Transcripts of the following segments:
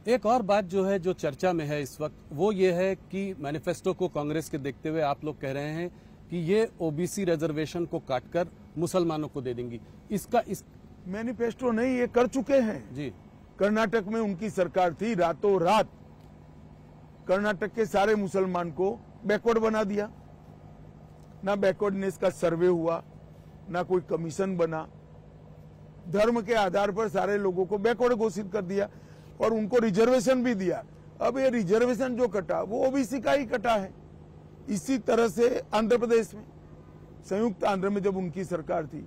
एक और बात जो है, जो चर्चा में है इस वक्त, वो ये है कि मैनिफेस्टो को कांग्रेस के देखते हुए आप लोग कह रहे हैं कि ये ओबीसी रिजर्वेशन को काटकर मुसलमानों को दे देंगी। इसका मैनिफेस्टो नहीं, ये कर चुके हैं जी। कर्नाटक में उनकी सरकार थी, रातों रात कर्नाटक के सारे मुसलमान को बैकवर्ड बना दिया। ना बैकवर्डनेस का सर्वे हुआ, ना कोई कमीशन बना, धर्म के आधार पर सारे लोगों को बैकवर्ड घोषित कर दिया और उनको रिजर्वेशन भी दिया। अब ये रिजर्वेशन जो कटा वो ओबीसी का ही कटा है। इसी तरह से आंध्र प्रदेश में, संयुक्त आंध्र में जब उनकी सरकार थी,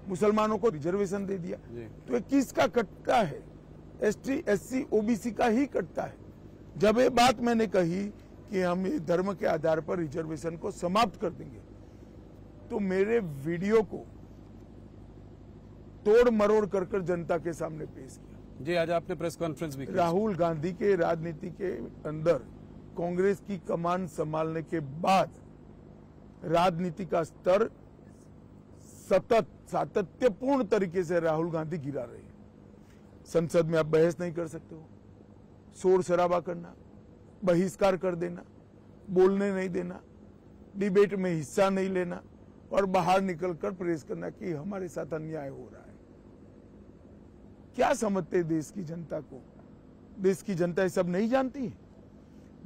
मुसलमानों को रिजर्वेशन दे दिया। तो ये किसका कटता है? एसटी, एससी, ओबीसी का ही कटता है। जब ये बात मैंने कही कि हम ये धर्म के आधार पर रिजर्वेशन को समाप्त कर देंगे, तो मेरे वीडियो को तोड़ मरोड़ कर जनता के सामने पेश किया। जी, आज आपने प्रेस कॉन्फ्रेंस भी की। राहुल गांधी के राजनीति के अंदर कांग्रेस की कमान संभालने के बाद राजनीति का स्तर सतत सातत्यपूर्ण तरीके से राहुल गांधी गिरा रहे हैं। संसद में आप बहस नहीं कर सकते हो, शोर शराबा करना, बहिष्कार कर देना, बोलने नहीं देना, डिबेट में हिस्सा नहीं लेना और बाहर निकलकर प्रेस करना कि हमारे साथ अन्याय हो रहा है। क्या समझते देश की जनता को? देश की जनता ये सब नहीं जानती है।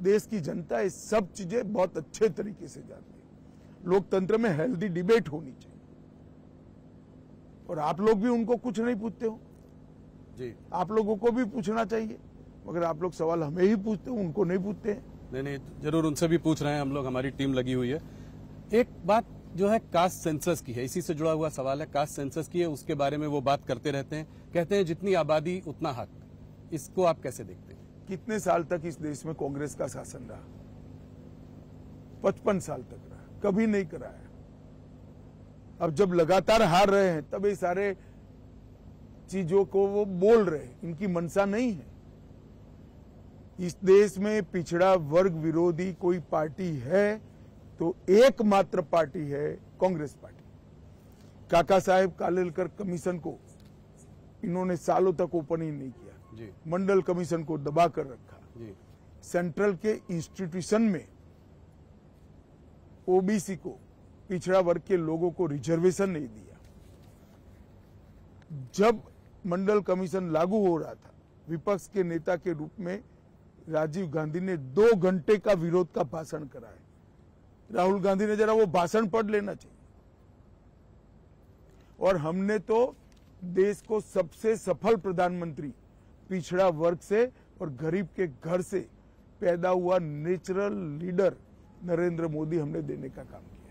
देश की जनता ये सब चीजें बहुत अच्छे तरीके से जानती है। लोकतंत्र में हेल्दी डिबेट होनी चाहिए और आप लोग भी उनको कुछ नहीं पूछते हो जी। आप लोगों को भी पूछना चाहिए, मगर आप लोग सवाल हमें ही पूछते हो, उनको नहीं पूछते हैं। नहीं, जरूर उनसे भी पूछ रहे हैं हम लोग, हमारी टीम लगी हुई है। एक बात जो है कास्ट सेंसस की है, इसी से जुड़ा हुआ सवाल है। कास्ट सेंसस की है, उसके बारे में वो बात करते रहते हैं, कहते हैं जितनी आबादी उतना हक। इसको आप कैसे देखते हैं? कितने साल तक इस देश में कांग्रेस का शासन रहा? 55 साल तक रहा, कभी नहीं कराया। अब जब लगातार हार रहे हैं तब ये सारे चीजों को वो बोल रहे हैं, इनकी मंशा नहीं है। इस देश में पिछड़ा वर्ग विरोधी कोई पार्टी है तो एकमात्र पार्टी है कांग्रेस पार्टी। काका साहेब कालेलकर कमीशन को इन्होंने सालों तक ओपन ही नहीं किया जी। मंडल कमीशन को दबा कर रखा जी। सेंट्रल के इंस्टीट्यूशन में ओबीसी को, पिछड़ा वर्ग के लोगों को रिजर्वेशन नहीं दिया। जब मंडल कमीशन लागू हो रहा था, विपक्ष के नेता के रूप में राजीव गांधी ने 2 घंटे का विरोध का भाषण कराया। राहुल गांधी ने जरा वो भाषण पढ़ लेना चाहिए। और हमने तो देश को सबसे सफल प्रधानमंत्री पिछड़ा वर्ग से और गरीब के घर से पैदा हुआ नेचुरल लीडर नरेंद्र मोदी हमने देने का काम किया।